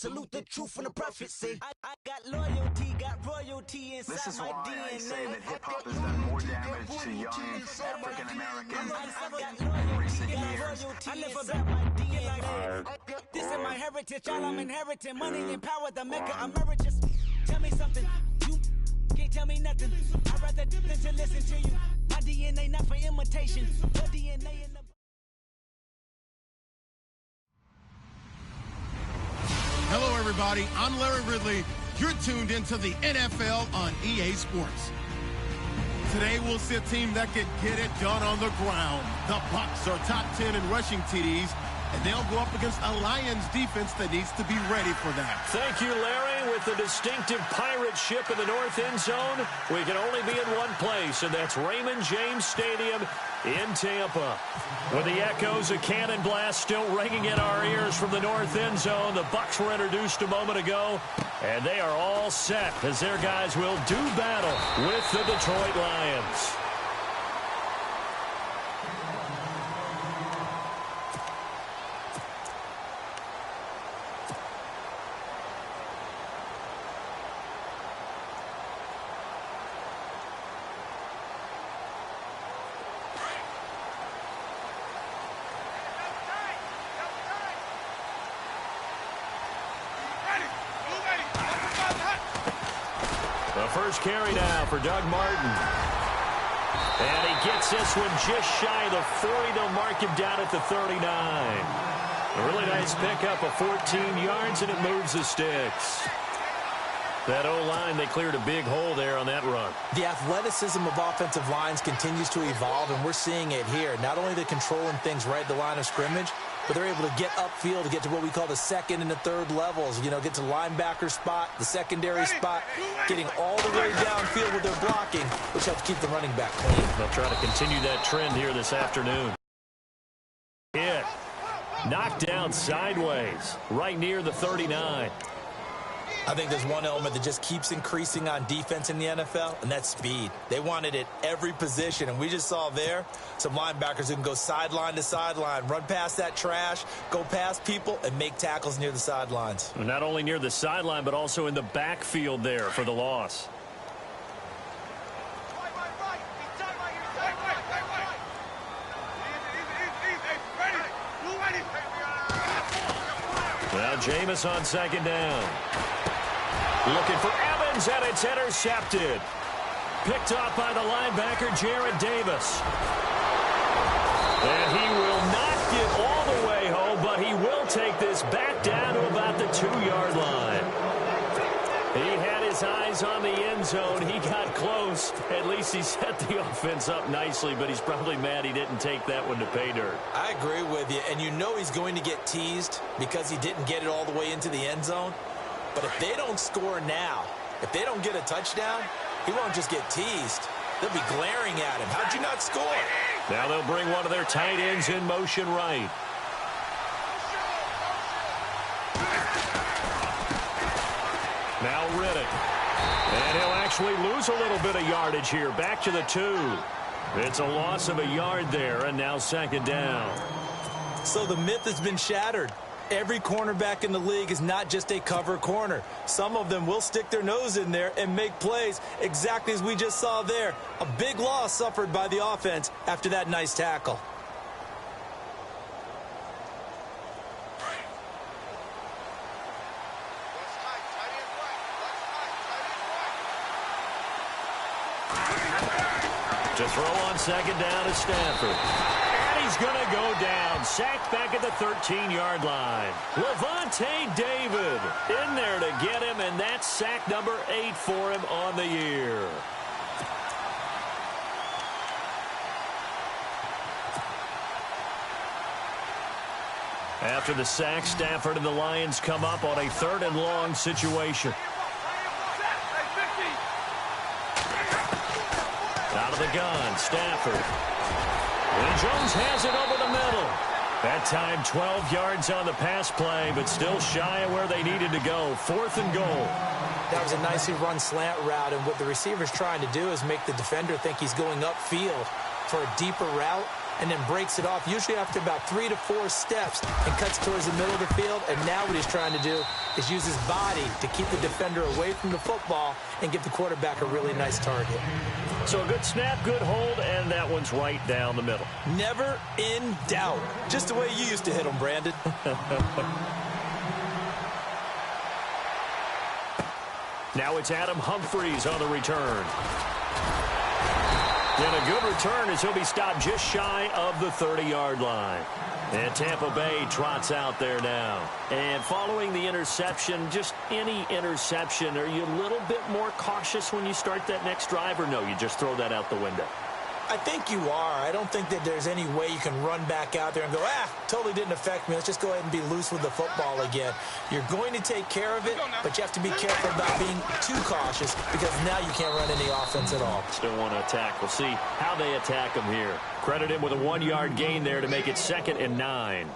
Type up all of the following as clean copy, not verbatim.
Salute the truth and the prophecy. I got loyalty, got royalty inside this is my why DNA. I say that hip-hop has done more damage to young African-Americans in recent years. I never got my DNA. This is my heritage, all I'm inheriting. Money and power, the maker emeritus. Tell me something, you can't tell me nothing. I'd rather than to listen to you. My DNA not for imitation. Your DNA in the... Hello, everybody. I'm Larry Ridley. You're tuned into the NFL on EA Sports. Today, we'll see a team that can get it done on the ground. The Bucs are top 10 in rushing TDs, and they'll go up against a Lions defense that needs to be ready for that. Thank you, Larry. With the distinctive pirate ship in the north end zone, we can only be in one place, and that's Raymond James Stadium in Tampa. With the echoes of cannon blast still ringing in our ears from the north end zone, the Bucs were introduced a moment ago, and they are all set as their guys will do battle with the Detroit Lions. First carry now for Doug Martin. And he gets this one just shy of the 40. They'll mark him down at the 39. A really nice pickup of 14 yards, and it moves the sticks. That O-line, they cleared a big hole there on that run. The athleticism of offensive lines continues to evolve, and we're seeing it here. Not only they're controlling things right at the line of scrimmage, but they're able to get upfield to get to what we call the second and the third levels. You know, get to the linebacker spot, the secondary spot, getting all the way downfield with their blocking, which helps keep the running back clean. They'll try to continue that trend here this afternoon. Hit. Knocked down sideways, right near the 39. I think there's one element that just keeps increasing on defense in the NFL, and that's speed. They want it at every position, and we just saw there some linebackers who can go sideline to sideline, run past that trash, go past people, and make tackles near the sidelines. Not only near the sideline, but also in the backfield there for the loss. Now Jameis on second down. Looking for Evans, and it's intercepted. Picked off by the linebacker, Jarrad Davis. And he will not get all the way home, but he will take this back down to about the 2-yard line. He had his eyes on the end zone. He got close. At least he set the offense up nicely, but he's probably mad he didn't take that one to pay dirt. I agree with you, and you know he's going to get teased because he didn't get it all the way into the end zone. But if they don't score now, if they don't get a touchdown, he won't just get teased. They'll be glaring at him. How'd you not score? Now they'll bring one of their tight ends in motion right. Now Riddick. And he'll actually lose a little bit of yardage here. Back to the 2. It's a loss of a yard there, and now second down. So the myth has been shattered. Every cornerback in the league is not just a cover corner. Some of them will stick their nose in there and make plays exactly as we just saw there. A big loss suffered by the offense after that nice tackle. To throw on second down is Stafford. He's going to go down. Sacked back at the 13-yard line. Levante David in there to get him, and that's sack number 8 for him on the year. After the sack, Stafford and the Lions come up on a 3rd and long situation. Out of the gun, Stafford. And Jones has it over the middle. That time 12 yards on the pass play, but still shy of where they needed to go. 4th and goal. That was a nicely run slant route, and what the receiver's trying to do is make the defender think he's going upfield for a deeper route, and then breaks it off, usually after about 3 to 4 steps, and cuts towards the middle of the field. And now what he's trying to do is use his body to keep the defender away from the football and give the quarterback a really nice target. So a good snap, good hold, and that one's right down the middle. Never in doubt. Just the way you used to hit them, Brandon. Now it's Adam Humphries on the return. And a good return as he'll be stopped just shy of the 30-yard line. And Tampa Bay trots out there now. And following the interception, just any interception, are you a little bit more cautious when you start that next drive, or no, you just throw that out the window? I think you are. I don't think that there's any way you can run back out there and go, totally didn't affect me. Let's just go ahead and be loose with the football again. You're going to take care of it, but you have to be careful about being too cautious because now you can't run any offense at all. Still want to attack. We'll see how they attack him here. Credit him with a 1-yard gain there to make it 2nd and 9.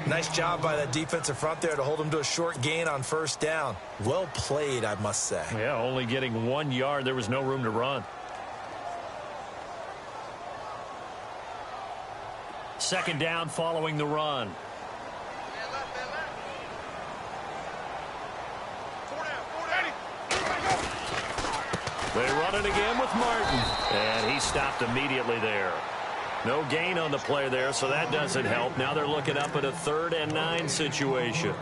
Nice job by that defensive front there to hold him to a short gain on 1st down. Well played, I must say. Yeah, only getting 1 yard. There was no room to run. 2nd down following the run. They run it again with Martin. And he stopped immediately there. No gain on the play there, so that doesn't help. Now they're looking up at a 3rd and 9 situation.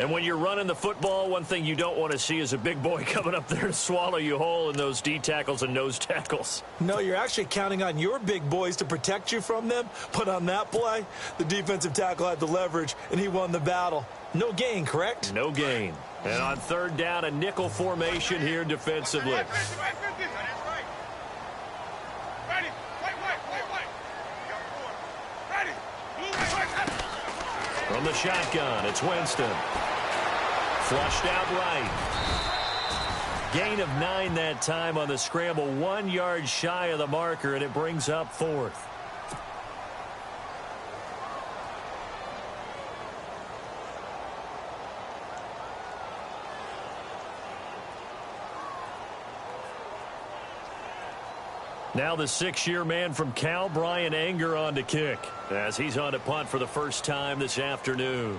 And when you're running the football, one thing you don't want to see is a big boy coming up there to swallow you whole in those D tackles and nose tackles. No, you're actually counting on your big boys to protect you from them. But on that play, the defensive tackle had the leverage, and he won the battle. No gain, correct? No gain. And on 3rd down, a nickel formation here defensively. From the shotgun, it's Winston. Flushed out right. Gain of 9 that time on the scramble. 1 yard shy of the marker, and it brings up 4th. Now the 6-year man from Cal, Brian Anger, on to kick, as he's on to punt for the first time this afternoon.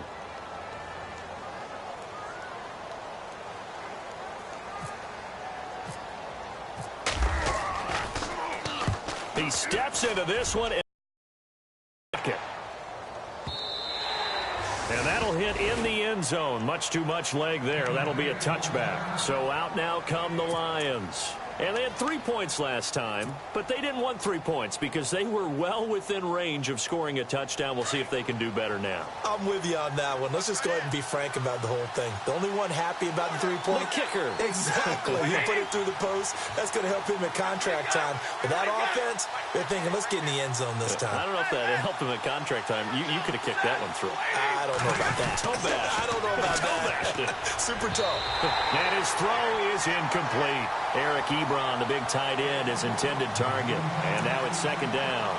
He steps into this one. And that'll hit in the end zone. Much too much leg there. That'll be a touchback. So out now come the Lions. And they had 3 points last time, but they didn't want 3 points because they were well within range of scoring a touchdown. We'll see if they can do better now. I'm with you on that one. Let's just go ahead and be frank about the whole thing. The only one happy about the 3-point kicker. Exactly. You put it through the post. That's going to help him at contract time. But that offense, they're thinking, let's get in the end zone this time. I don't know if that helped him at contract time. You could have kicked that one through. I don't know about that. I don't know about that. Super toe. And his throw is incomplete. Eric Ebron, the big tight end, his intended target. And now it's 2nd down.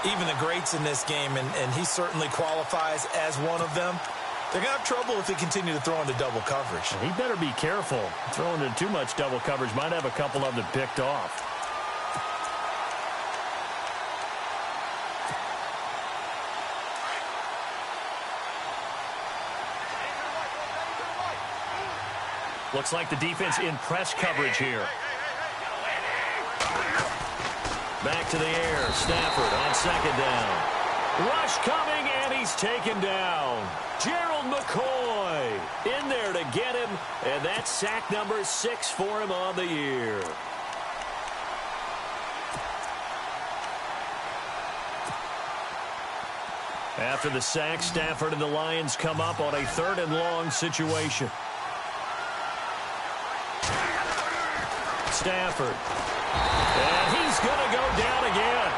Even the greats in this game, and he certainly qualifies as one of them, they're going to have trouble if they continue to throw into double coverage. He better be careful. Throwing into too much double coverage might have a couple of them picked off. Looks like the defense in press coverage here. Back to the air. Stafford on 2nd down. Rush coming, and he's taken down. Gerald McCoy in there to get him, and that's sack number 6 for him on the year. After the sack, Stafford and the Lions come up on a 3rd and long situation. Stafford. And he's going to go down again.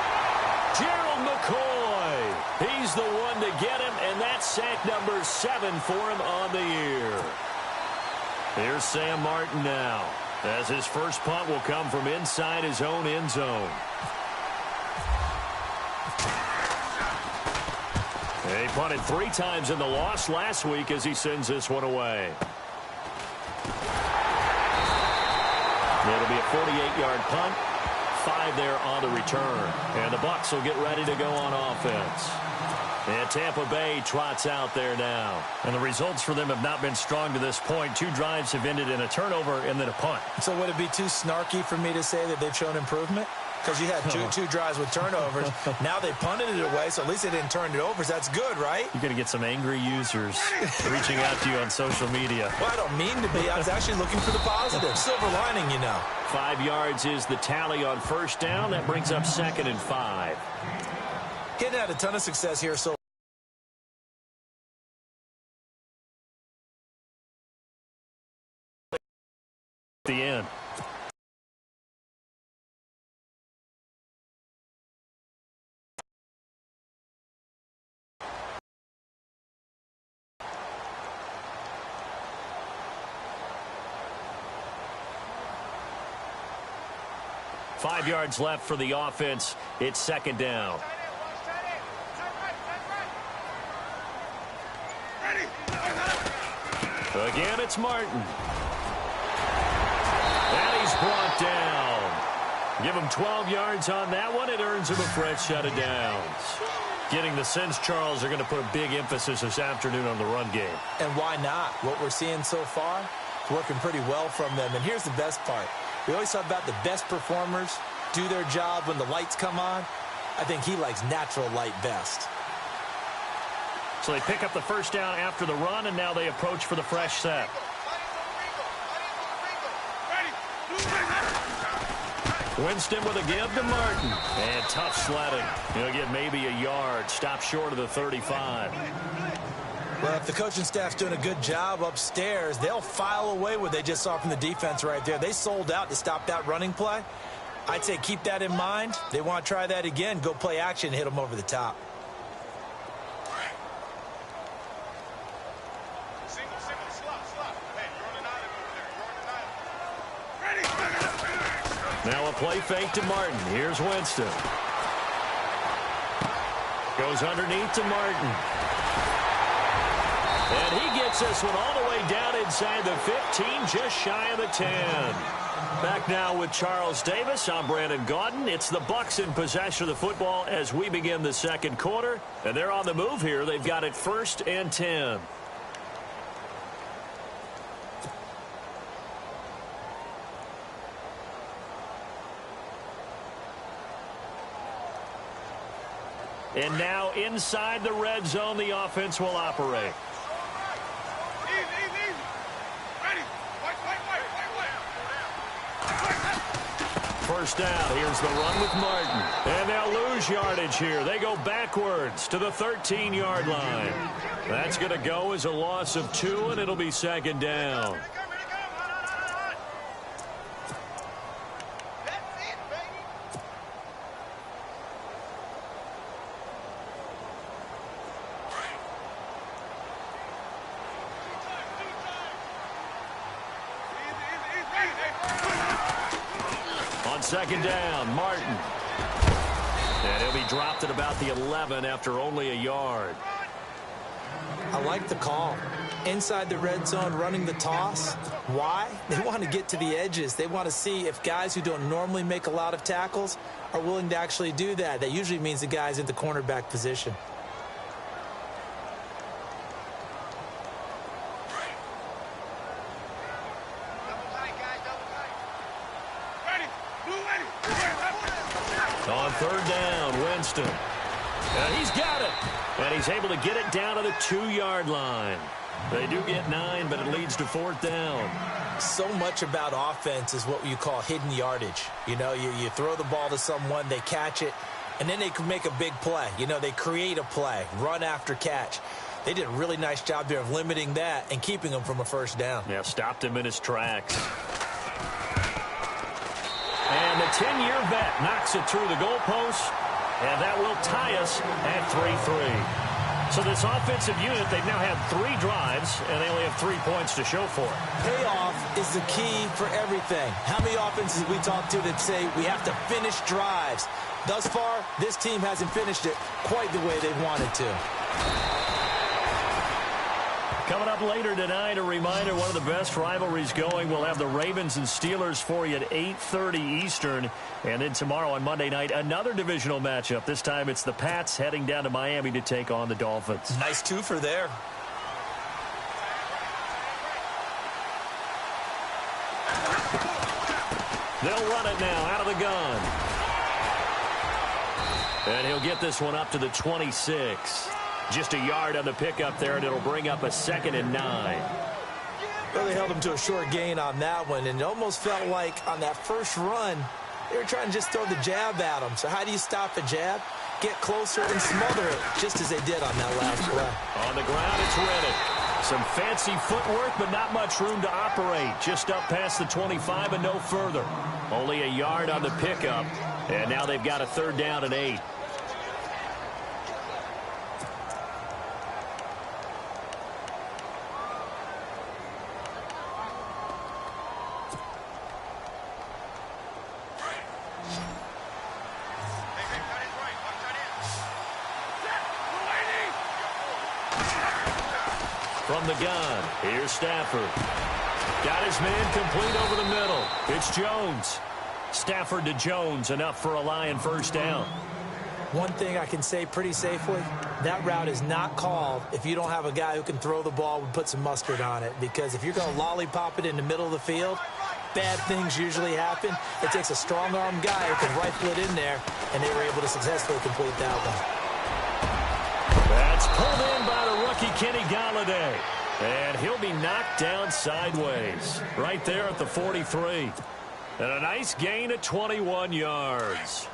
Gerald McCoy. He's the one to get him, and that's sack number 7 for him on the year. Here's Sam Martin now, as his first punt will come from inside his own end zone. He punted 3 times in the loss last week as he sends this one away. It'll be a 48-yard punt. 5 there on the return. And the Bucs will get ready to go on offense. And Tampa Bay trots out there now. And the results for them have not been strong to this point. 2 drives have ended in a turnover and then a punt. So would it be too snarky for me to say that they've shown improvement? Because you had two drives with turnovers. Now they punted it away, so at least they didn't turn it over. So that's good, right? You're going to get some angry users reaching out to you on social media. Well, I don't mean to be. I was actually looking for the positive. Silver lining, you know. 5 yards is the tally on first down. That brings up 2nd and 5. Getting had a ton of success here so the end. Five yards left for the offense. It's 2nd down. Again, it's Martin. And he's brought down. Give him 12 yards on that one. It earns him a fresh set of downs. Getting the sense, Charles, are going to put a big emphasis this afternoon on the run game. And why not? What we're seeing so far is working pretty well from them. And here's the best part. We always talk about the best performers do their job when the lights come on. I think he likes natural light best. So they pick up the first down after the run, and now they approach for the fresh set. Winston with a give to Martin. And tough sledding. He'll get maybe a yard. Stop short of the 35. Well, if the coaching staff's doing a good job upstairs, they'll file away what they just saw from the defense right there. They sold out to stop that running play. I'd say keep that in mind. They want to try that again. Go play action, hit them over the top. Now a play fake to Martin. Here's Winston. Goes underneath to Martin. And he gets this one all the way down inside the 15, just shy of the 10. Back now with Charles Davis. I'm Brandon Gaudin. It's the Bucs in possession of the football as we begin the second quarter. And they're on the move here. They've got it 1st and 10. And now inside the red zone, the offense will operate. First down. Here's the run with Martin. And they'll lose yardage here. They go backwards to the 13-yard line. That's going to go as a loss of 2, and it'll be 2nd down. On 2nd down, Martin. And he'll be dropped at about the 11 after only a yard. I like the call. Inside the red zone, running the toss. Why? They want to get to the edges. They want to see if guys who don't normally make a lot of tackles are willing to actually do that. That usually means the guy's in the cornerback position. On 3rd down, Winston. And he's got it. And he's able to get it down to the 2-yard line. They do get 9, but it leads to 4th down. So much about offense is what you call hidden yardage. You know, you throw the ball to someone, they catch it, and then they can make a big play. You know, they create a play, run after catch. They did a really nice job there of limiting that and keeping him from a first down. Yeah, stopped him in his tracks. And the 10-year vet knocks it through the goalpost, and that will tie us at 3-3. So this offensive unit, they've now had 3 drives, and they only have 3 points to show for it. Payoff is the key for everything. How many offenses have we talked to that say we have to finish drives? Thus far, this team hasn't finished it quite the way they wanted to. Coming up later tonight, a reminder, one of the best rivalries going. We'll have the Ravens and Steelers for you at 8:30 Eastern. And then tomorrow on Monday night, another divisional matchup. This time it's the Pats heading down to Miami to take on the Dolphins. Nice twofer there. They'll run it now out of the gun. And he'll get this one up to the 26. Just a yard on the pickup there, and it'll bring up a 2nd and 9. Well, they held him to a short gain on that one, and it almost felt like on that first run, they were trying to just throw the jab at him. So how do you stop a jab? Get closer and smother it, just as they did on that last play. On the ground, it's Reddick. Some fancy footwork, but not much room to operate. Just up past the 25 and no further. Only a yard on the pickup, and now they've got a 3rd down and 8. From the gun, here's Stafford. Got his man complete over the middle. It's Jones. Stafford to Jones, enough for a Lion 1st down. One thing I can say pretty safely, that route is not called if you don't have a guy who can throw the ball and put some mustard on it. Because if you're going to lollipop it in the middle of the field, bad things usually happen. It takes a strong-arm guy who can rifle it in there, and they were able to successfully complete that one. That's pulled in by the rookie Kenny Galladay. And he'll be knocked down sideways. Right there at the 43. And a nice gain of 21 yards.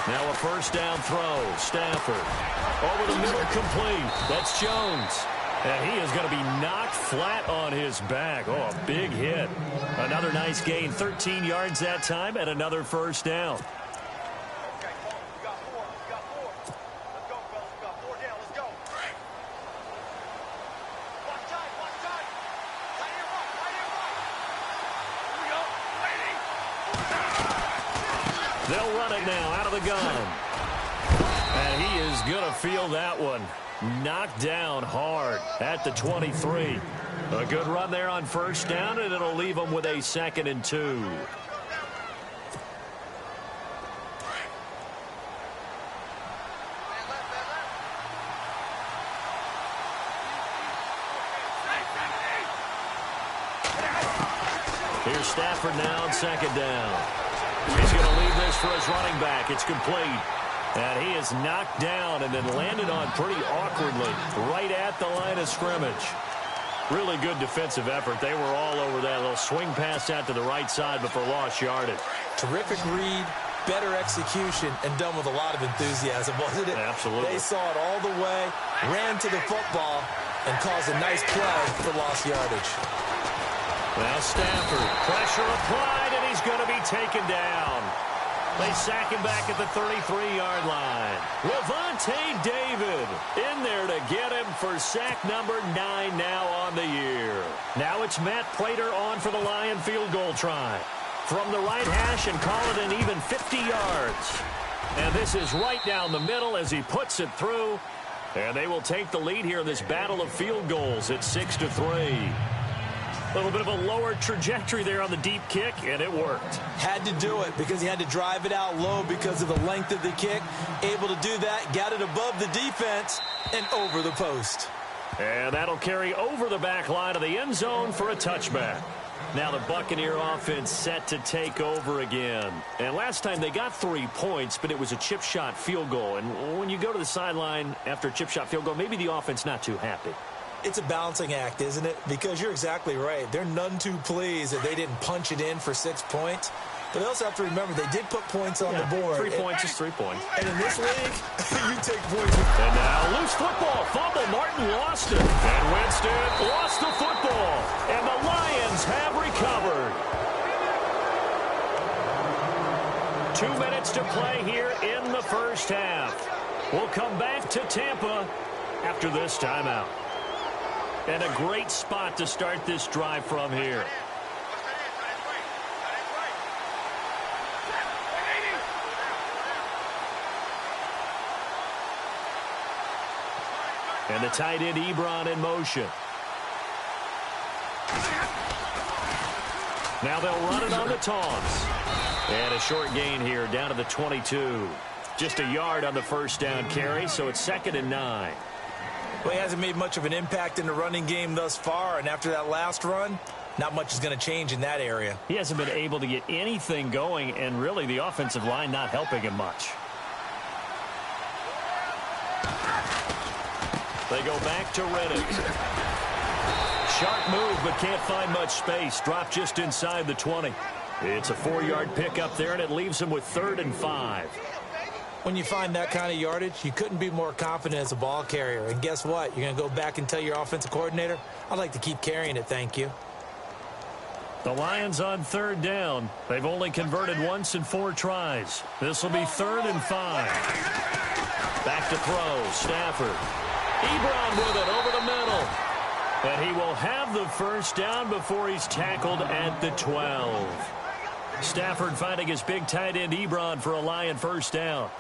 Now a 1st down throw. Stafford. Over the middle, complete. That's Jones. And he is going to be knocked flat on his back. Oh, a big hit. Another nice gain. 13 yards that time and another 1st down. Okay, we got 4. We got 4. Let's go, fellas. We got 4 down. Let's go. Watch time. Watch time. Right here, right. Right here, right. Here we go. Waiting. They'll run it now out of the gun. And he is going to feel that one. Knocked down hard at the 23. A good run there on 1st down, and it'll leave them with a 2nd and 2. Here's Stafford now on 2nd down. He's going to leave this for his running back. It's complete. And he is knocked down and then landed on pretty awkwardly right at the line of scrimmage. Really good defensive effort. They were all over that little swing pass out to the right side, but for lost yardage. Terrific read, better execution, and done with a lot of enthusiasm, wasn't it? Absolutely. They saw it all the way, ran to the football, and caused a nice play for lost yardage. Now Stafford, pressure applied, and he's going to be taken down. They sack him back at the 33-yard line. Lavonte David in there to get him for sack number 9 now on the year. Now it's Matt Prater on for the Lion field goal try. From the right hash and call it an even 50 yards. And this is right down the middle as he puts it through. And they will take the lead here in this battle of field goals at 6-3. A little bit of a lower trajectory there on the deep kick, and it worked. Had to do it because he had to drive it out low because of the length of the kick. Able to do that, got it above the defense and over the post. And that'll carry over the back line of the end zone for a touchback. Now the Buccaneer offense set to take over again. And last time they got 3 points, but it was a chip shot field goal. And when you go to the sideline after a chip shot field goal, maybe the offense not too happy. It's a balancing act, isn't it? Because you're exactly right. They're none too pleased that they didn't punch it in for 6 points. But they also have to remember they did put points on the board. 3 points is 3 points. And in this league, you take points. And now loose football. Fumble. Martin lost it. And Winston lost the football. And the Lions have recovered. 2 minutes to play here in the first half. We'll come back to Tampa after this timeout. And a great spot to start this drive from here. And the tight end Ebron in motion. Now they'll run it on the taunts. And a short gain here down to the 22. Just a yard on the first down carry, so it's 2nd and 9. Well, he hasn't made much of an impact in the running game thus far, and after that last run, not much is going to change in that area. He hasn't been able to get anything going, and really the offensive line not helping him much. They go back to Reddick. Sharp move, but can't find much space. Dropped just inside the 20. It's a 4-yard pickup there, and it leaves him with 3rd and 5. When you find that kind of yardage, you couldn't be more confident as a ball carrier. And guess what? You're going to go back and tell your offensive coordinator, I'd like to keep carrying it, thank you. The Lions on 3rd down. They've only converted once in 4 tries. This will be 3rd and 5. Back to throw. Stafford. Ebron with it over the middle. And he will have the first down before he's tackled at the 12. Stafford finding his big tight end Ebron for a Lion first down.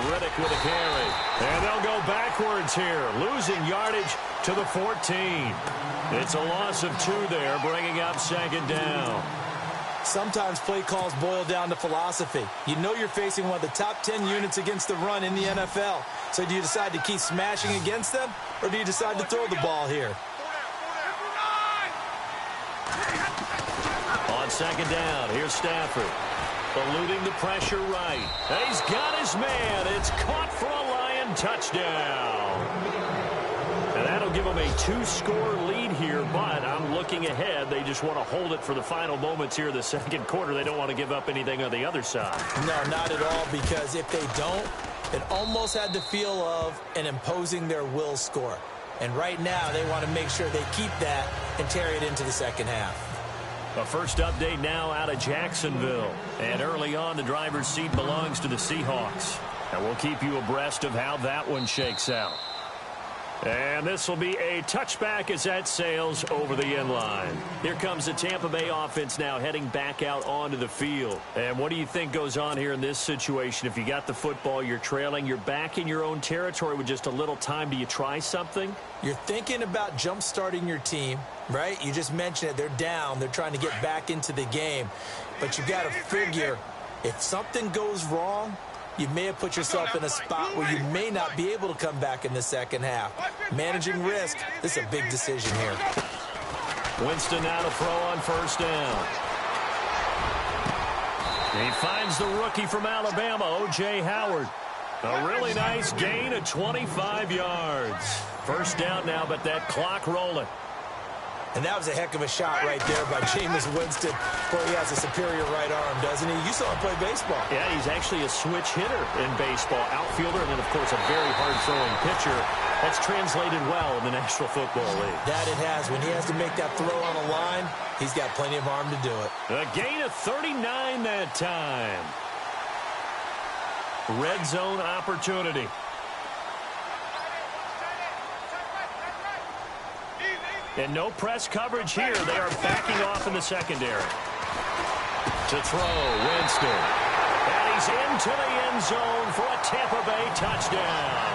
Reddick with a carry. And they'll go backwards here, losing yardage to the 14. It's a loss of 2 there, bringing up 2nd down. Sometimes play calls boil down to philosophy. You know you're facing one of the top 10 units against the run in the NFL. So do you decide to keep smashing against them, or do you decide to throw the ball here? On 2nd down, here's Stafford. Eluding the pressure right. He's got his man. It's caught for a Lion touchdown. And that'll give them a 2-score lead here, but I'm looking ahead. They just want to hold it for the final moments here in the 2nd quarter. They don't want to give up anything on the other side. No, not at all, because if they don't, it almost had the feel of an imposing their will score. And right now, they want to make sure they keep that and carry it into the 2nd half. A first update now out of Jacksonville. And early on, the driver's seat belongs to the Seahawks. And we'll keep you abreast of how that one shakes out. And this will be a touchback as that sails over the end line. Here comes the Tampa Bay offense now heading back out onto the field. And what do you think goes on here in this situation? If you got the football, you're trailing, you're back in your own territory with just a little time. Do you try something? You're thinking about jump-starting your team, right? You just mentioned it. They're down. They're trying to get back into the game. But you've got to figure if something goes wrong, you may have put yourself in a spot where you may not be able to come back in the 2nd half. Managing risk, this is a big decision here. Winston now to throw on first down. He finds the rookie from Alabama, O.J. Howard. A really nice gain of 25 yards. First down now, but that clock rolling. And that was a heck of a shot right there by Jameis Winston. Boy, he has a superior right arm, doesn't he? You saw him play baseball. Yeah, he's actually a switch hitter in baseball. Outfielder, and then, of course, a very hard-throwing pitcher. That's translated well in the National Football League. That it has. When he has to make that throw on a line, he's got plenty of arm to do it. A gain of 39 that time. Red zone opportunity. And no press coverage here. They are backing off in the secondary. To throw, Winston. And he's into the end zone for a Tampa Bay touchdown.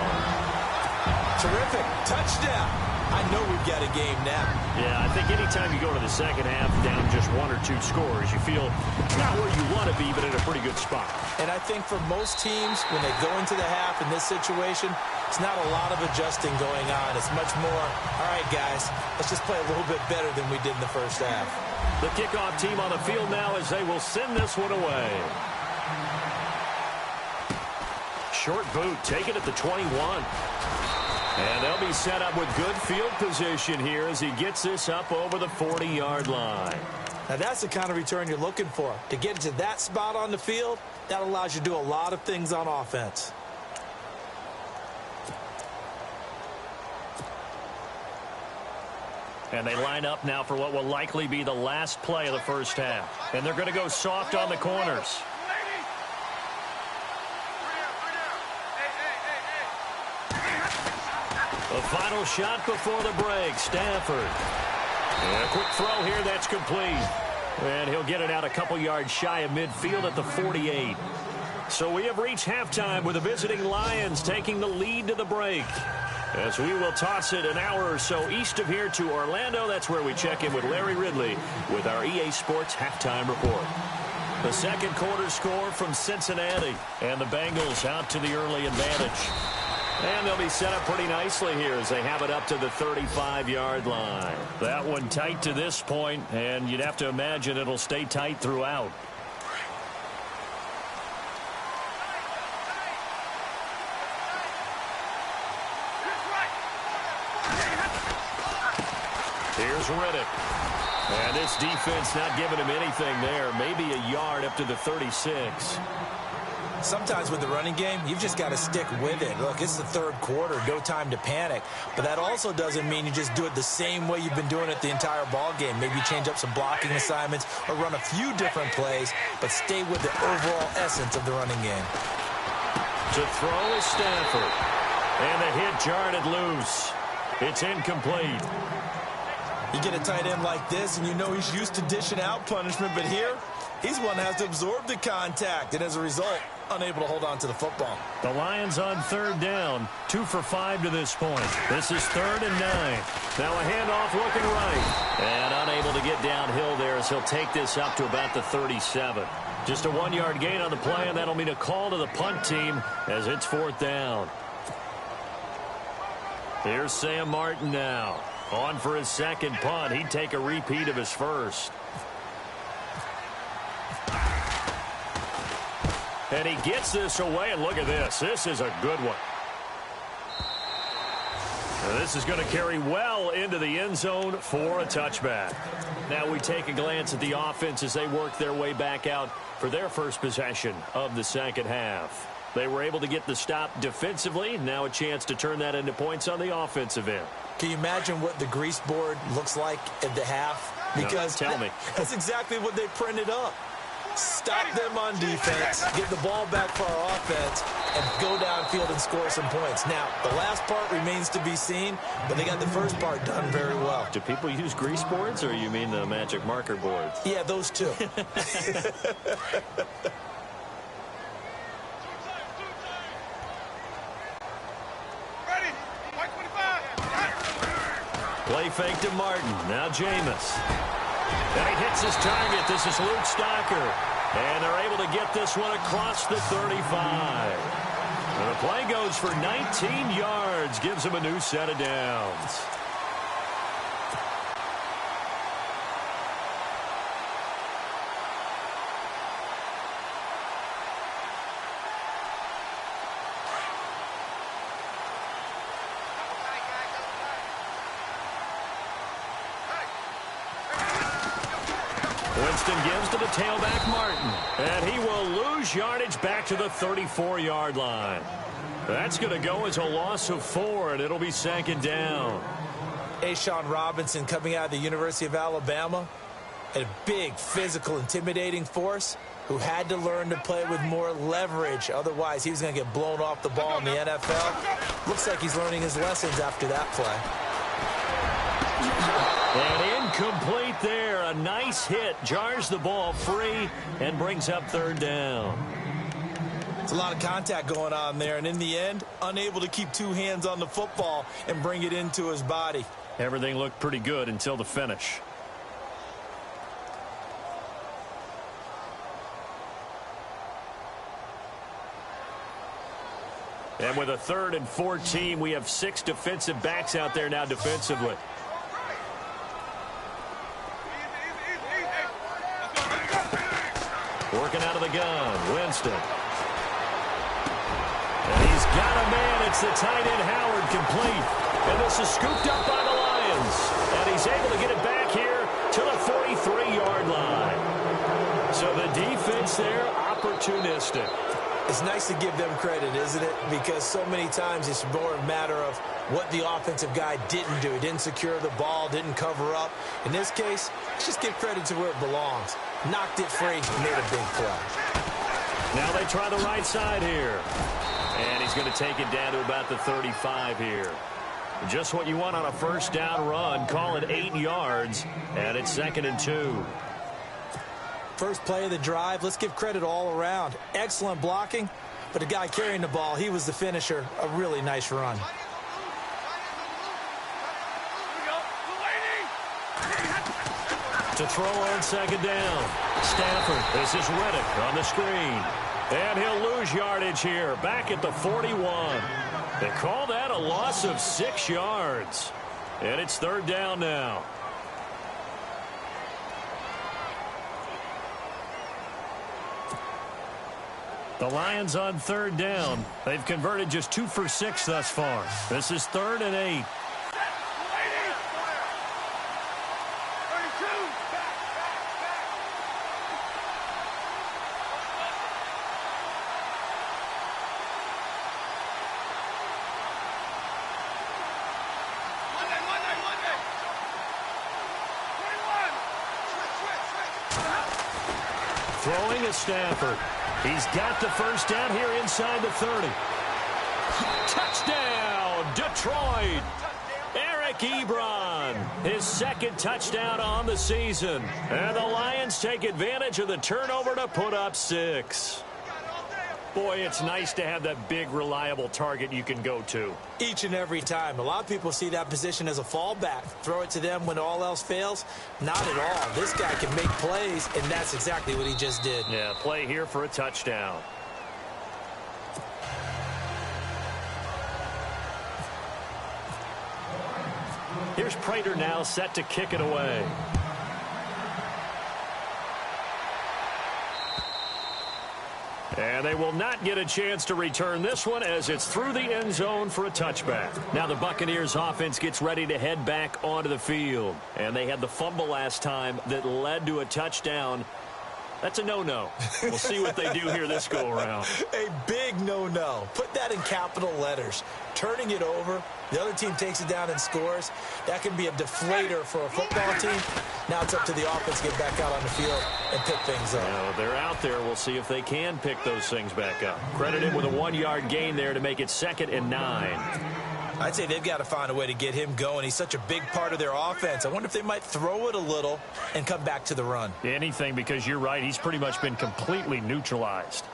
Terrific. Touchdown. I know we've got a game now. Yeah, I think anytime you go to the 2nd half down just 1 or 2 scores, you feel not where you want to be, but in a pretty good spot. And I think for most teams, when they go into the half in this situation, it's not a lot of adjusting going on. It's much more, all right, guys, let's just play a little bit better than we did in the first half. The kickoff team on the field now as they will send this one away. Short boot, taken at the 21. And they'll be set up with good field position here as he gets this up over the 40-yard line. Now, that's the kind of return you're looking for. To get to that spot on the field, that allows you to do a lot of things on offense. And they line up now for what will likely be the last play of the first half. And they're going to go soft on the corners. A final shot before the break. Stafford. And a quick throw here. That's complete. And he'll get it out a couple yards shy of midfield at the 48. So we have reached halftime with the visiting Lions taking the lead to the break. As we will toss it an hour or so east of here to Orlando. That's where we check in with Larry Ridley with our EA Sports halftime report. The second quarter score from Cincinnati. And the Bengals out to the early advantage. And they'll be set up pretty nicely here as they have it up to the 35-yard line. That one tight to this point, and you'd have to imagine it'll stay tight throughout. Here's Riddick. And this defense not giving him anything there. Maybe a yard up to the 36. Sometimes with the running game, you've just got to stick with it. Look, it's the third quarter, no time to panic. But that also doesn't mean you just do it the same way you've been doing it the entire ball game. Maybe change up some blocking assignments or run a few different plays, but stay with the overall essence of the running game. To throw is Stafford. And the hit jarred it loose. It's incomplete. You get a tight end like this, and you know he's used to dishing out punishment, but here, he's one that has to absorb the contact, and as a result, unable to hold on to the football. The Lions on third down, 2 for 5 to this point. This is 3rd and 9. Now a handoff looking right. And unable to get downhill there as he'll take this up to about the 37. Just a 1-yard gain on the play, and that'll mean a call to the punt team as it's 4th down. Here's Sam Martin now. On for his second punt. He'd take a repeat of his first. And he gets this away, and look at this. This is a good one. And this is going to carry well into the end zone for a touchback. Now we take a glance at the offense as they work their way back out for their first possession of the second half. They were able to get the stop defensively. Now a chance to turn that into points on the offensive end. Can you imagine what the grease board looks like at the half? Because no, tell me. That's exactly what they printed up. Stop them on defense, get the ball back for our offense, and go downfield and score some points. Now, the last part remains to be seen, but they got the first part done very well. Do people use grease boards, or you mean the magic marker boards? Yeah, those two. Play fake to Martin. Now Jameis. And he hits his target. This is Luke Stocker. And they're able to get this one across the 35. And the play goes for 19 yards. Gives him a new set of downs. Winston gives to the tailback Martin. And he will lose yardage back to the 34-yard line. That's going to go as a loss of 4, and it'll be 2nd down. Ashawn Robinson coming out of the University of Alabama. A big, physical, intimidating force who had to learn to play with more leverage. Otherwise, he was going to get blown off the ball in the NFL. Looks like he's learning his lessons after that play. And incomplete there. A nice hit. Jars the ball free and brings up 3rd down. It's a lot of contact going on there. And in the end, unable to keep 2 hands on the football and bring it into his body. Everything looked pretty good until the finish. And with a 3rd and 14, we have 6 defensive backs out there now defensively. Working out of the gun, Winston. And he's got a man. It's the tight end, Howard, complete. And this is scooped up by the Lions. And he's able to get it back here to the 43-yard line. So the defense there, opportunistic. It's nice to give them credit, isn't it? Because so many times it's more a matter of what the offensive guy didn't do. He didn't secure the ball, didn't cover up. In this case, let's just give credit to where it belongs. Knocked it free, made a big play. Now they try the right side here. And he's going to take it down to about the 35 here. Just what you want on a first down run. Call it 8 yards, and it's 2nd and 2. First play of the drive, let's give credit all around. Excellent blocking, but the guy carrying the ball, he was the finisher. A really nice run. To throw on 2nd down. Stafford, this is Reddick on the screen. And he'll lose yardage here, back at the 41. They call that a loss of 6 yards. And it's 3rd down now. The Lions on 3rd down. They've converted just 2 for 6 thus far. This is 3rd and 8. Throwing is Stafford. He's got the first down here inside the 30. Touchdown, Detroit. Eric Ebron, his 2nd touchdown on the season. And the Lions take advantage of the turnover to put up 6. Boy, it's nice to have that big, reliable target you can go to. Each and every time. A lot of people see that position as a fallback. Throw it to them when all else fails. Not at all. This guy can make plays, and that's exactly what he just did. Yeah, play here for a touchdown. Here's Prater now set to kick it away. And they will not get a chance to return this one as it's through the end zone for a touchback. Now the Buccaneers offense gets ready to head back onto the field. And they had the fumble last time that led to a touchdown. That's a no-no. We'll see what they do here this go-around. A big no-no. Put that in capital letters. Turning it over, the other team takes it down and scores. That can be a deflator for a football team. Now it's up to the offense to get back out on the field and pick things up. Well, they're out there. We'll see if they can pick those things back up. Credit him with a 1-yard gain there to make it 2nd and 9. I'd say they've got to find a way to get him going. He's such a big part of their offense. I wonder if they might throw it a little and come back to the run. Anything, because you're right. He's pretty much been completely neutralized.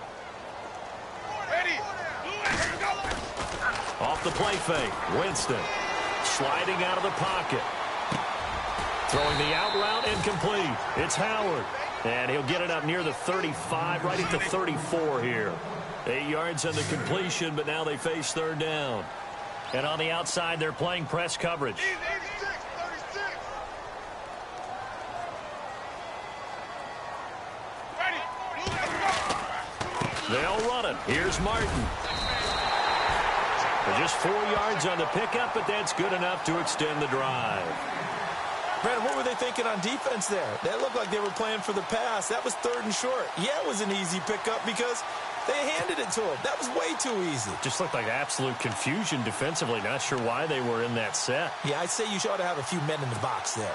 Off the play fake, Winston sliding out of the pocket. Throwing the out route incomplete. It's Howard. And he'll get it up near the 35, right at the 34 here. 8 yards on the completion, but now they face 3rd down. And on the outside, they're playing press coverage. They'll run it. Here's Martin. Just 4 yards on the pickup, but that's good enough to extend the drive. Brandon, what were they thinking on defense there? That looked like they were playing for the pass. That was 3rd and short. Yeah, it was an easy pickup because they handed it to him. That was way too easy. Just looked like absolute confusion defensively. Not sure why they were in that set. Yeah, I'd say you ought to have a few men in the box there.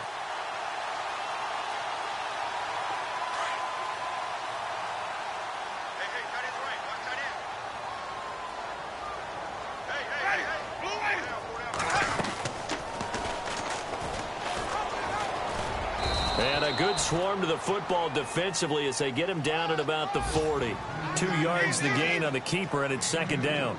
And a good swarm to the football defensively as they get him down at about the 40. 2 yards the gain on the keeper, and it's 2nd down.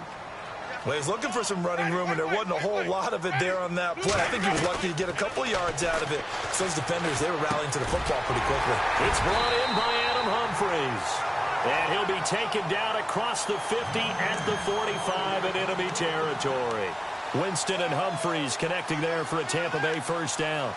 Well, he's looking for some running room, and there wasn't a whole lot of it there on that play. I think he was lucky to get a couple of yards out of it. So those defenders, they were rallying to the football pretty quickly. It's brought in by Adam Humphries. And he'll be taken down across the 50 at the 45 in enemy territory. Winston and Humphries connecting there for a Tampa Bay first down.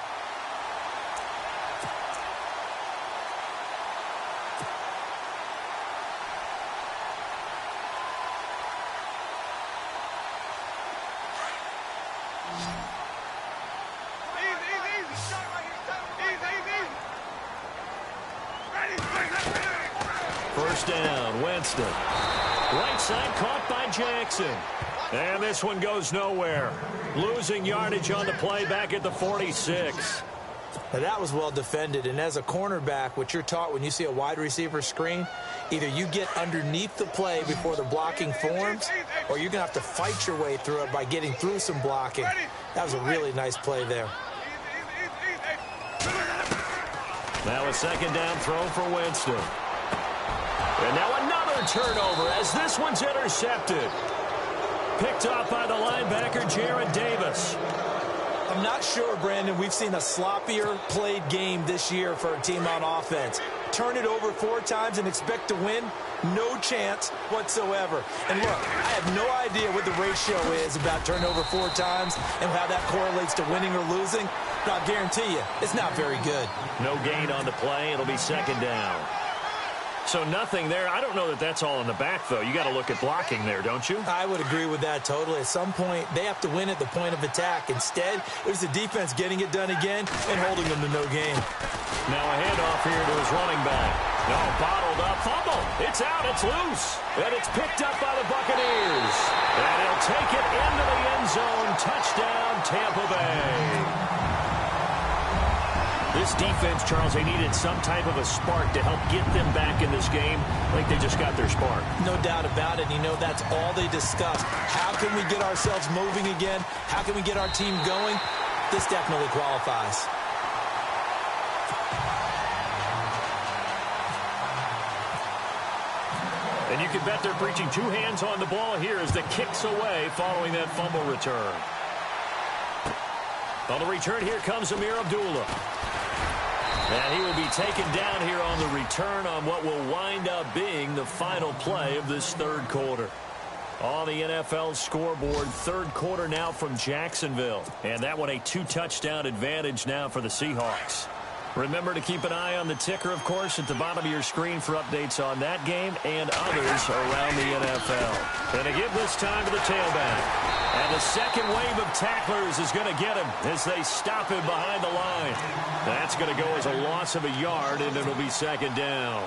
First down, Winston. Right side caught by Jackson. And this one goes nowhere. Losing yardage on the play back at the 46. Now that was well defended, and as a cornerback, what you're taught when you see a wide receiver screen, either you get underneath the play before the blocking forms, or you're going to have to fight your way through it by getting through some blocking. That was a really nice play there. Now a second down throw for Winston. And now another turnover as this one's intercepted. Picked off by the linebacker, Jared Davis. I'm not sure, Brandon, we've seen a sloppier played game this year for a team on offense. Turn it over 4 times and expect to win? No chance whatsoever. And look, I have no idea what the ratio is about turnover 4 times and how that correlates to winning or losing. But I'll guarantee you, it's not very good. No gain on the play. It'll be second down. So nothing there. I don't know that that's all in the back, though. You got to look at blocking there, don't you? I would agree with that totally. At some point, they have to win at the point of attack. Instead, it was the defense getting it done again and holding them to no gain. Now a handoff here to his running back. No, bottled up. Fumble. It's out. It's loose. And it's picked up by the Buccaneers. And he'll take it into the end zone. Touchdown, Tampa Bay. This defense, Charles, they needed some type of a spark to help get them back in this game. I think they just got their spark. No doubt about it. You know, that's all they discussed. How can we get ourselves moving again? How can we get our team going? This definitely qualifies. And you can bet they're preaching 2 hands on the ball here as the kick's away following that fumble return. On the return, here comes Amir Abdullah. And he will be taken down here on the return on what will wind up being the final play of this third quarter. On the NFL scoreboard, third quarter now from Jacksonville. And that one a 2-touchdown advantage now for the Seahawks. Remember to keep an eye on the ticker, of course, at the bottom of your screen for updates on that game and others around the NFL. And to give this time to the tailback. And the second wave of tacklers is going to get him as they stop him behind the line. That's going to go as a loss of a yard, and it'll be second down.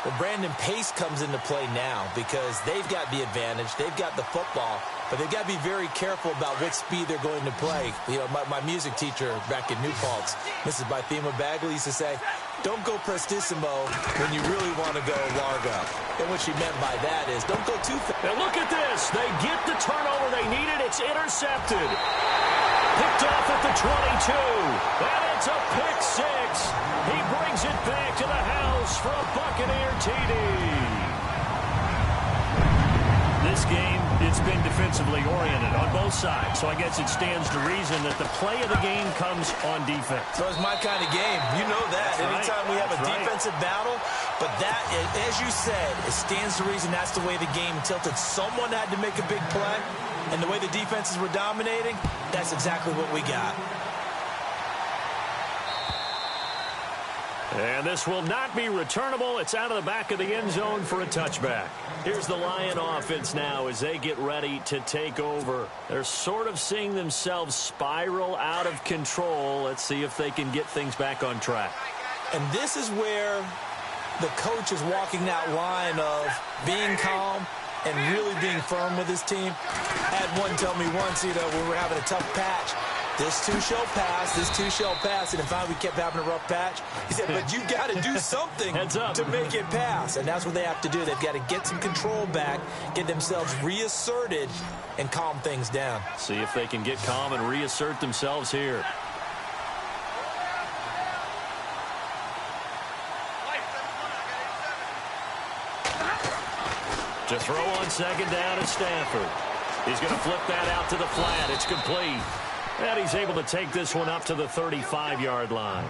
Well, Brandon, pace comes into play now because they've got the advantage. They've got the football, but they've got to be very careful about what speed they're going to play. You know, my music teacher back in New Paltz, Mrs. Bythema Bagley, used to say, don't go prestissimo when you really want to go largo. And what she meant by that is don't go too fast. Now look at this. They get the turnover they needed. It's intercepted. Picked off at the 22. And it's a pick 6. He brings it back to the house for a Buccaneer TD. This game, it's been defensively oriented on both sides. So I guess it stands to reason that the play of the game comes on defense. So it's my kind of game. You know that. Anytime we have a defensive battle. But that, as you said, it stands to reason that's the way the game tilted. Someone had to make a big play. And the way the defenses were dominating, that's exactly what we got. And this will not be returnable. It's out of the back of the end zone for a touchback. Here's the Lion offense now as they get ready to take over. They're sort of seeing themselves spiral out of control. Let's see if they can get things back on track. And this is where the coach is walking that line of being calm and really being firm with his team. I had one tell me once, you know, when we were having a tough patch, this too shall pass, this too shall pass. And then finally we kept having a rough patch. He said, but you got to do something to make it pass. And that's what they have to do. They've got to get some control back, get themselves reasserted, and calm things down. See if they can get calm and reassert themselves here. To throw on second down at Stanford. He's going to flip that out to the flat. It's complete. And he's able to take this one up to the 35-yard line.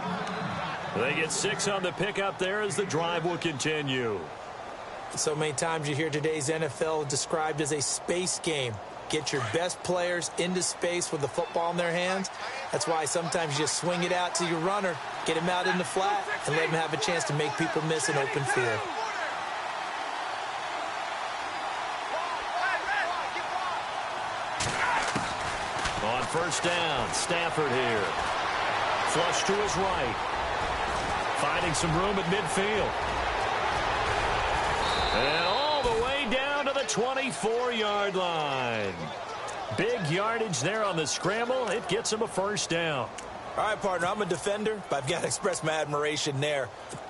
They get 6 on the pickup there as the drive will continue. So many times you hear today's NFL described as a space game. Get your best players into space with the football in their hands. That's why sometimes you just swing it out to your runner, get him out in the flat, and let him have a chance to make people miss an open field. On first down, Stafford here. Flush to his right. Finding some room at midfield. And all the way down to the 24-yard line. Big yardage there on the scramble. It gets him a first down. All right, partner, I'm a defender, but I've got to express my admiration there.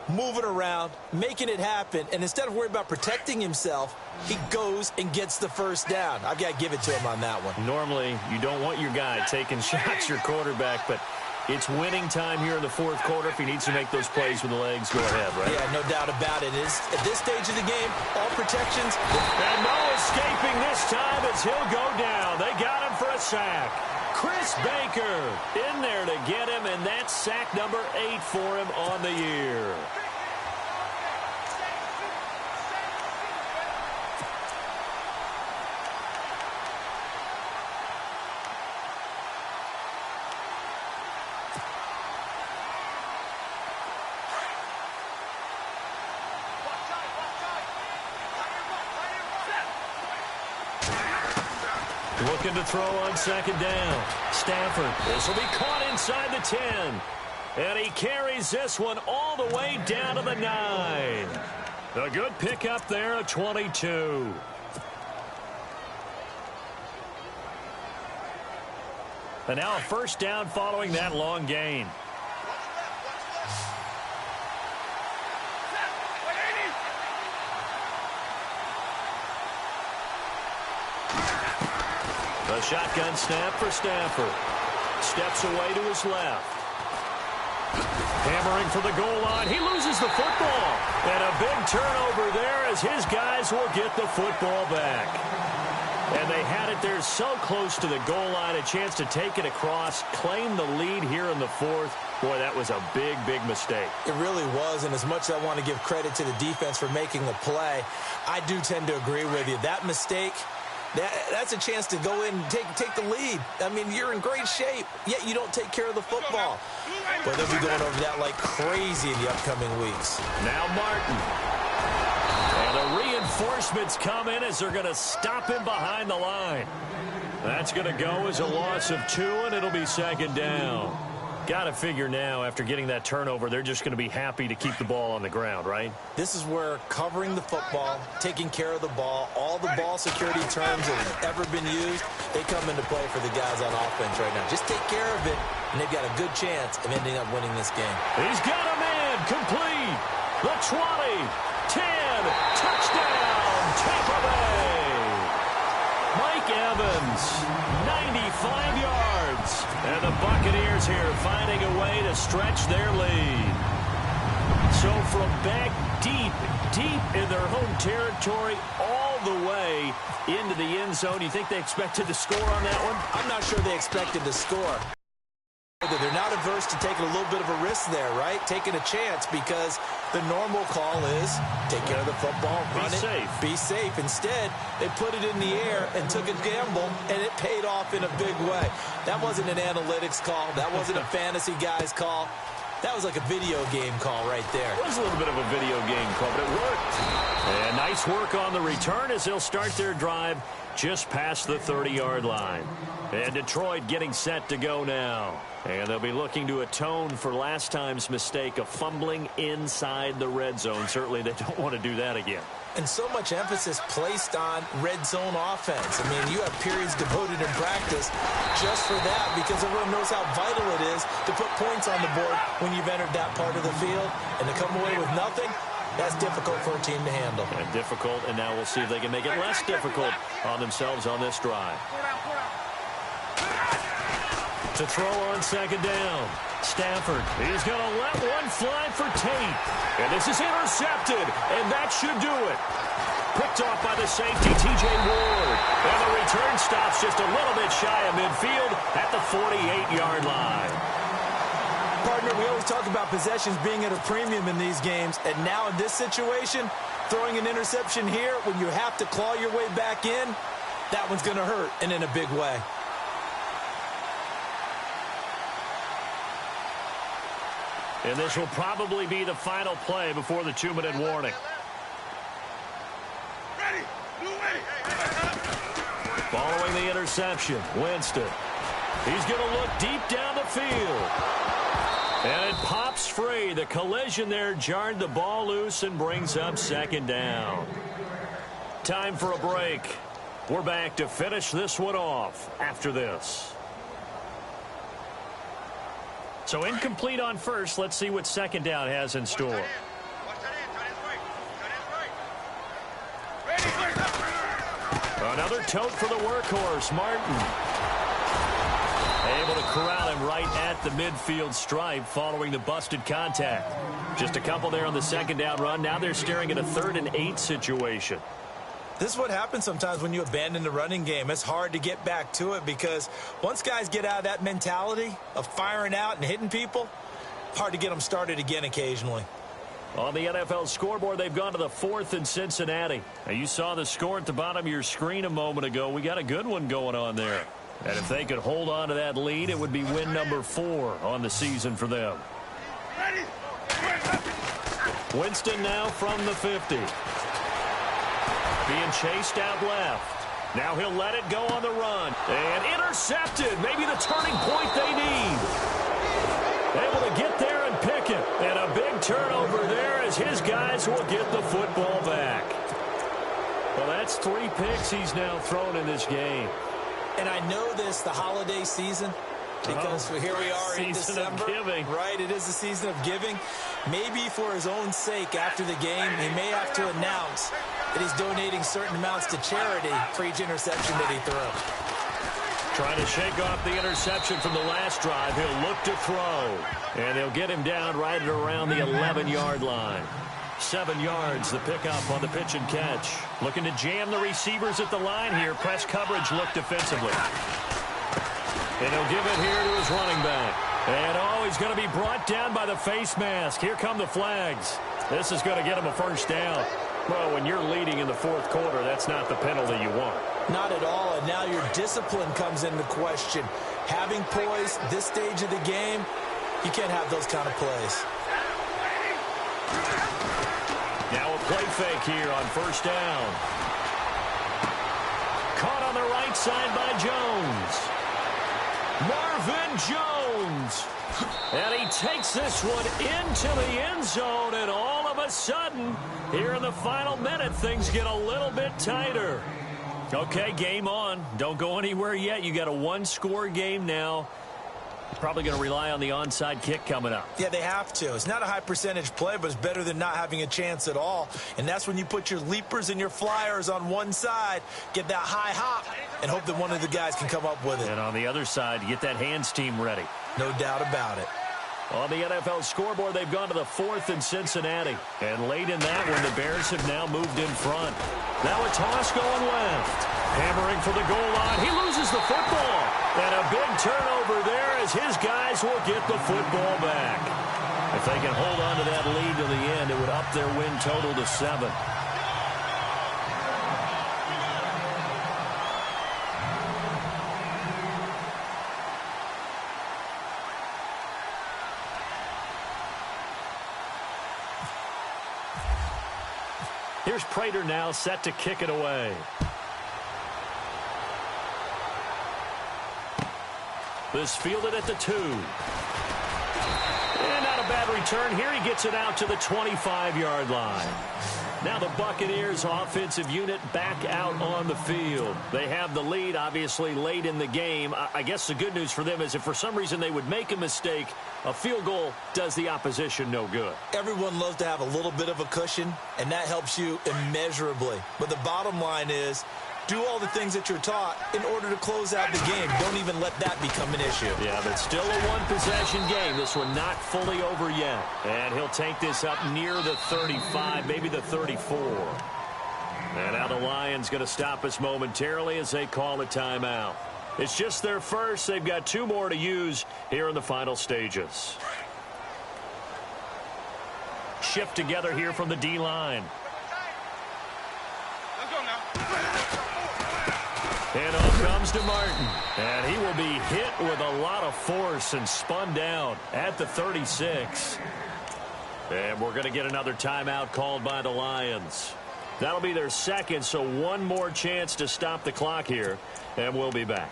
moving around, making it happen, and instead of worrying about protecting himself, he goes and gets the first down. I've got to give it to him on that one. Normally, you don't want your guy taking shots, your quarterback, but it's winning time here in the fourth quarter. If he needs to make those plays with the legs, go ahead, right? Yeah, no doubt about it. At this stage of the game, all protections. And no escaping this time as he'll go down. They got him for a sack. Chris Baker in there to get him, and that's sack number 8 for him on the year. Looking to throw on second down. Stafford. This will be caught inside the 10. And he carries this one all the way down to the 9. A good pickup there at 22. And now a first down following that long gain. A shotgun snap for Stafford. Steps away to his left. Hammering for the goal line. He loses the football. And a big turnover there as his guys will get the football back. And they had it there so close to the goal line. A chance to take it across, claim the lead here in the fourth. Boy, that was a big, big mistake. It really was, and as much as I want to give credit to the defense for making the play, I do tend to agree with you. That mistake, that's a chance to go in and take the lead. I mean, you're in great shape, yet you don't take care of the football. But they'll be going over that like crazy in the upcoming weeks. Now Martin. And the reinforcements come in as they're going to stop him behind the line. That's going to go as a loss of 2, and it'll be second down. Got to figure now, after getting that turnover, they're just going to be happy to keep the ball on the ground, right? This is where covering the football, taking care of the ball, all the ball security terms that have ever been used, they come into play for the guys on offense right now. Just take care of it, and they've got a good chance of ending up winning this game. He's got a man complete. The 20, 10, touchdown, Tampa Bay. Mike Evans, 95 yards. And the Buccaneers here finding a way to stretch their lead. So from back deep in their home territory all the way into the end zone, you think they expected to score on that one? I'm not sure they expected to score. They're not averse to taking a little bit of a risk there, right? Taking a chance, because the normal call is take care of the football, run it, be safe. Instead, they put it in the air and took a gamble, and it paid off in a big way. That wasn't an analytics call. That wasn't a fantasy guy's call. That was like a video game call right there. It was a little bit of a video game call, but it worked. And nice work on the return as they'll start their drive just past the 30-yard line. And Detroit getting set to go now. And they'll be looking to atone for last time's mistake of fumbling inside the red zone. Certainly they don't want to do that again. And so much emphasis placed on red zone offense. I mean, you have periods devoted in practice just for that, because everyone knows how vital it is to put points on the board when you've entered that part of the field. And to come away with nothing, that's difficult for a team to handle. And difficult, and now we'll see if they can make it less difficult on themselves on this drive. To throw on second down. Stafford, he's going to let one fly for Tate. And this is intercepted, and that should do it. Picked off by the safety, T.J. Ward. And the return stops just a little bit shy of midfield at the 48-yard line. Partner, we always talk about possessions being at a premium in these games, and now in this situation, throwing an interception here when you have to claw your way back in, that one's going to hurt, and in a big way. And this will probably be the final play before the 2-minute warning. Following the interception, Winston. He's going to look deep down the field. And it pops free. The collision there jarred the ball loose and brings up second down. Time for a break. We're back to finish this one off after this. So incomplete on first. Let's see what second down has in store. Another tote for the workhorse, Martin. Able to corral him right at the midfield stripe following the busted contact. Just a couple there on the second down run. Now they're staring at a 3rd and 8 situation. This is what happens sometimes when you abandon the running game. It's hard to get back to it because once guys get out of that mentality of firing out and hitting people, hard to get them started again occasionally. On the NFL scoreboard, they've gone to the 4th in Cincinnati. Now, you saw the score at the bottom of your screen a moment ago. We got a good one going on there. And if they could hold on to that lead, it would be win number 4 on the season for them. Winston now from the 50. Being chased out left. Now he'll let it go on the run. And intercepted. Maybe the turning point they need. Able to get there and pick it. And a big turnover there as his guys will get the football back. Well, that's 3 picks he's now thrown in this game. And I know this, the holiday season, because here we are in December. Season of giving. Right, it is the season of giving. Maybe for his own sake after the game, he may have to announce that he's donating certain amounts to charity for each interception that he throws. Trying to shake off the interception from the last drive. He'll look to throw. And they'll get him down right at around the 11-yard line. 7 yards, the pickup on the pitch and catch. Looking to jam the receivers at the line here. Press coverage look defensively. And he'll give it here to his running back. And, he's going to be brought down by the face mask. Here come the flags. This is going to get him a first down. Well, when you're leading in the 4th quarter, that's not the penalty you want. Not at all, and now your discipline comes into question. Having poise this stage of the game, you can't have those kind of plays. Now a play fake here on first down. Caught on the right side by Jones. Marvin Jones. And he takes this one into the end zone, and all of a sudden, here in the final minute, things get a little bit tighter. Okay, game on. Don't go anywhere yet. You got a 1-score game now. Probably going to rely on the onside kick coming up. Yeah, they have to. It's not a high percentage play, but it's better than not having a chance at all. And that's when you put your leapers and your flyers on one side, get that high hop, and hope that one of the guys can come up with it. And on the other side, you get that hands team ready. No doubt about it. On the NFL scoreboard, they've gone to the 4th in Cincinnati. And late in that one, the Bears have now moved in front. Now a toss going left. Hammering for the goal line. He loses the football. And a big turnover there as his guys will get the football back. If they can hold on to that lead to the end, it would up their win total to 7. Here's Prater now set to kick it away. This fielded at the 2. And not a bad return here. He gets it out to the 25-yard line. Now the Buccaneers offensive unit back out on the field. They have the lead, obviously, late in the game. I guess the good news for them is if for some reason they would make a mistake, a field goal does the opposition no good. Everyone loves to have a little bit of a cushion, and that helps you immeasurably. But the bottom line is, do all the things that you're taught in order to close out the game. Don't even let that become an issue. Yeah, but still a one-possession game. This one not fully over yet. And he'll take this up near the 35, maybe the 34. And now the Lions going to stop us momentarily as they call a timeout. It's just their first. They've got 2 more to use here in the final stages. Shift together here from the D-line. And on comes to Martin. And he will be hit with a lot of force and spun down at the 36. And we're going to get another timeout called by the Lions. That'll be their second, so one more chance to stop the clock here. And we'll be back.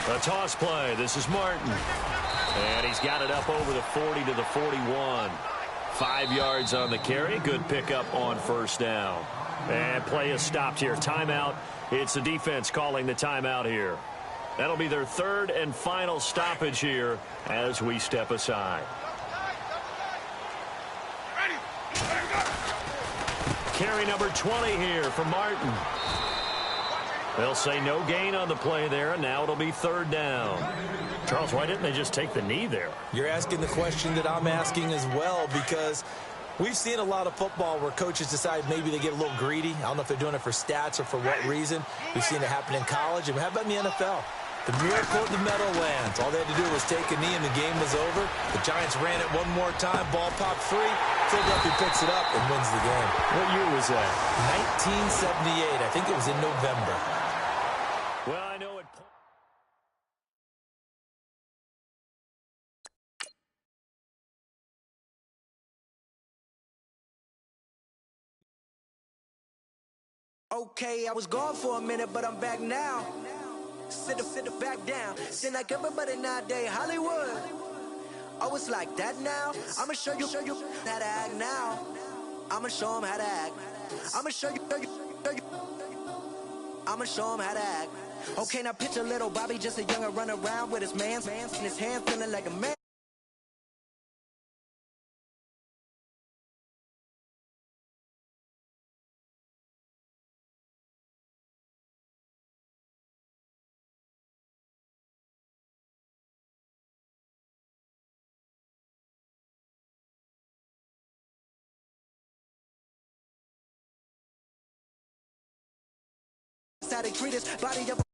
A toss play. This is Martin. And he's got it up over the 40 to the 41. 5 yards on the carry. Good pickup on first down. And play is stopped here. Timeout. It's the defense calling the timeout here. That'll be their third and final stoppage here as we step aside. Carry number 20 here for Martin. They'll say no gain on the play there, and now it'll be third down. Charles, why didn't they just take the knee there? You're asking the question that I'm asking as well, because we've seen a lot of football where coaches decide maybe they get a little greedy. I don't know if they're doing it for stats or for what reason. We've seen it happen in college. And how about in the NFL? The miracle of the Meadowlands. All they had to do was take a knee and the game was over. The Giants ran it one more time. Ball popped free. Philadelphia picks it up and wins the game. What year was that? 1978. I think it was in November. Well, I know it. Okay, I was gone for a minute, but I'm back now. Sit back down. Seem like everybody nowadays Hollywood. Oh, it's like that now. I'ma show you how to act now. I'ma show them how to act. I'ma show you. I'ma show them how to act. Okay, now picture little Bobby, just a younger run around with his man's in his hand, feeling like a man. How they treat his body up.